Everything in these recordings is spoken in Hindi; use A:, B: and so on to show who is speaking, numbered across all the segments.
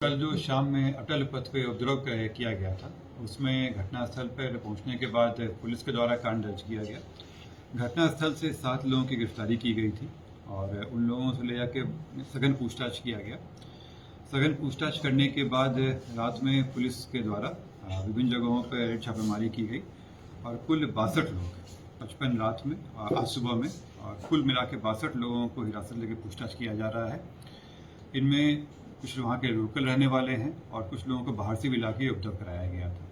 A: कल जो शाम में अटल पथ पे उपद्रव किया गया था, उसमें घटनास्थल पर पहुंचने के बाद पुलिस के द्वारा कांड दर्ज किया गया। घटनास्थल से 7 लोगों की गिरफ्तारी की गई थी और उन लोगों से ले जाके सघन पूछताछ किया गया। सघन पूछताछ करने के बाद रात में पुलिस के द्वारा विभिन्न जगहों पर रेड छापेमारी की गई और कुल 62 लोग 55 रात में आज सुबह में और कुल मिला के 62 लोगों को हिरासत लेकर पूछताछ किया जा रहा है। इनमें कुछ वहाँ के लोकल रहने वाले हैं और कुछ लोगों को बाहर से भी लाके उपद्रव कराया गया था।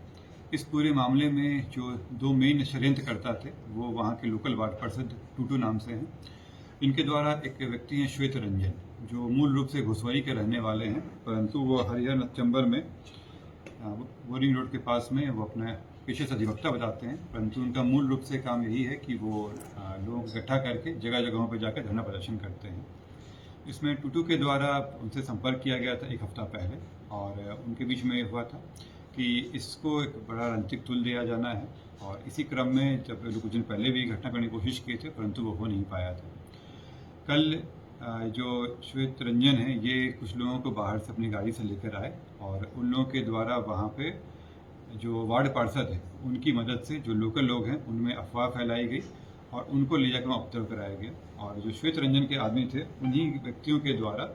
A: इस पूरे मामले में जो 2 मेन षड्यंत्रकर्ता थे वो वहाँ के लोकल वार्ड पार्षद टूटू नाम से हैं। इनके द्वारा एक व्यक्ति हैं श्वेत रंजन, जो मूल रूप से घुसवरी के रहने वाले हैं, परंतु वो हरिहर चंबर में बोरिंग रोड के पास में वो अपना पेशे से अधिवक्ता बताते हैं, परंतु उनका मूल रूप से काम यही है कि वो लोगों को इकट्ठा करके जगह जगहों पर जाकर धरना प्रदर्शन करते हैं। इसमें टूटू के द्वारा उनसे संपर्क किया गया था 1 हफ्ता पहले और उनके बीच में हुआ था कि इसको एक बड़ा राजनीतिक तुल दिया जाना है और इसी क्रम में जब लोग कुछ दिन पहले भी घटना करने की कोशिश किए थे, परंतु वो हो नहीं पाया था। कल जो श्वेत रंजन है ये कुछ लोगों को बाहर से अपनी गाड़ी से लेकर आए और उन लोगों के द्वारा वहाँ पे जो वार्ड पार्षद है उनकी मदद से जो लोकल लोग हैं उनमें अफवाह फैलाई गई और उनको ले जाकर वहाँ उपद्रव कराया गया और जो श्वेत रंजन के आदमी थे उन्हीं व्यक्तियों के द्वारा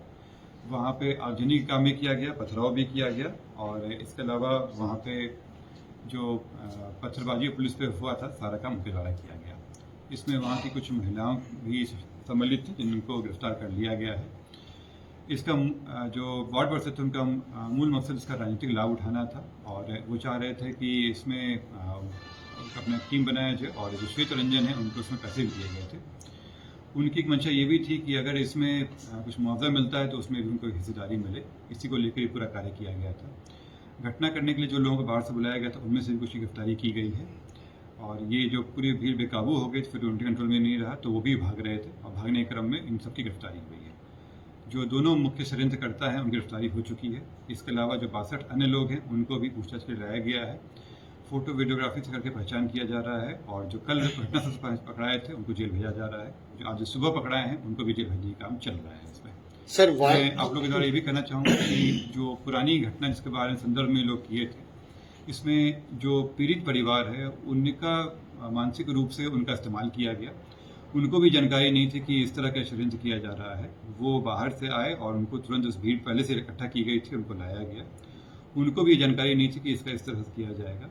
A: वहाँ पे आगजनी का काम भी किया गया, पथराव भी किया गया और इसके अलावा वहाँ पे जो पत्थरबाजी पुलिस पे हुआ था सारा काम उनके द्वारा किया गया। इसमें वहाँ की कुछ महिलाओं भी सम्मिलित थी जिनको गिरफ्तार कर लिया गया है। इसका जो वार्ड पार्षद थे उनका मूल मकसद इसका राजनीतिक लाभ उठाना था और वो चाह रहे थे कि इसमें अपना टीम बनाया जाए और जो श्वेत रंजन है उनको उसमें पैसे भी दिए गए थे। उनकी एक मंशा ये भी थी कि अगर इसमें कुछ मुआवजा मिलता है तो उसमें भी उनको हिस्सेदारी मिले, इसी को लेकर ये पूरा कार्य किया गया था। घटना करने के लिए जो लोगों को बाहर से बुलाया गया था उनमें से भी कुछ की गिरफ्तारी की गई है और ये जो पूरी भीड़ बेकाबू हो गई फिर उनके कंट्रोल में नहीं रहा तो वो भी भाग रहे थे और भागने के क्रम में इन सबकी गिरफ्तारी हुई है। जो दोनों मुख्य षड्यंत्रकर्ता हैं उनकी गिरफ्तारी हो चुकी है। इसके अलावा जो 62 अन्य लोग हैं उनको भी पूछताछ के लिए लाया गया है। फोटो वीडियोग्राफी से करके पहचान किया जा रहा है और जो कल घटना से पकड़ाए थे उनको जेल भेजा जा रहा है। जो आज सुबह पकड़ाए हैं उनको भी जेल भेजने का काम चल रहा है। इसमें
B: सर
A: मैं आप लोगों के द्वारा ये भी कहना चाहूँगा कि जो पुरानी घटना जिसके बारे में संदर्भ में लोग किए थे, इसमें जो पीड़ित परिवार है उनका मानसिक रूप से उनका इस्तेमाल किया गया। उनको भी जानकारी नहीं थी कि इस तरह का षड्यंत्र किया जा रहा है। वो बाहर से आए और उनको तुरंत उस भीड़ पहले से इकट्ठा की गई थी, उनको लाया गया। उनको भी जानकारी नहीं थी कि इसका इस तरह से किया जाएगा।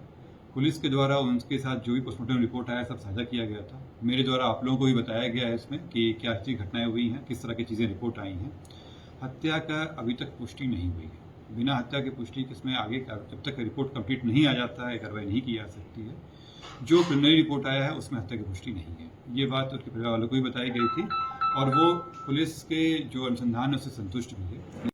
A: पुलिस के द्वारा उनके साथ जो भी पोस्टमार्टम रिपोर्ट आया सब साझा किया गया था। मेरे द्वारा आप लोगों को भी बताया गया है इसमें कि क्या चीज़ घटनाएं हुई हैं, किस तरह की चीज़ें रिपोर्ट आई हैं। हत्या का अभी तक पुष्टि नहीं हुई है। बिना हत्या की पुष्टि इसमें आगे जब तक रिपोर्ट कंप्लीट नहीं आ जाता है कार्रवाई नहीं की जा सकती है। जो प्रिलिमिनरी रिपोर्ट आया है उसमें हत्या की पुष्टि नहीं है। ये बात उसके परिवार वालों को भी बताई गई थी और वो पुलिस के जो अनुसंधान है उससे संतुष्ट भी है।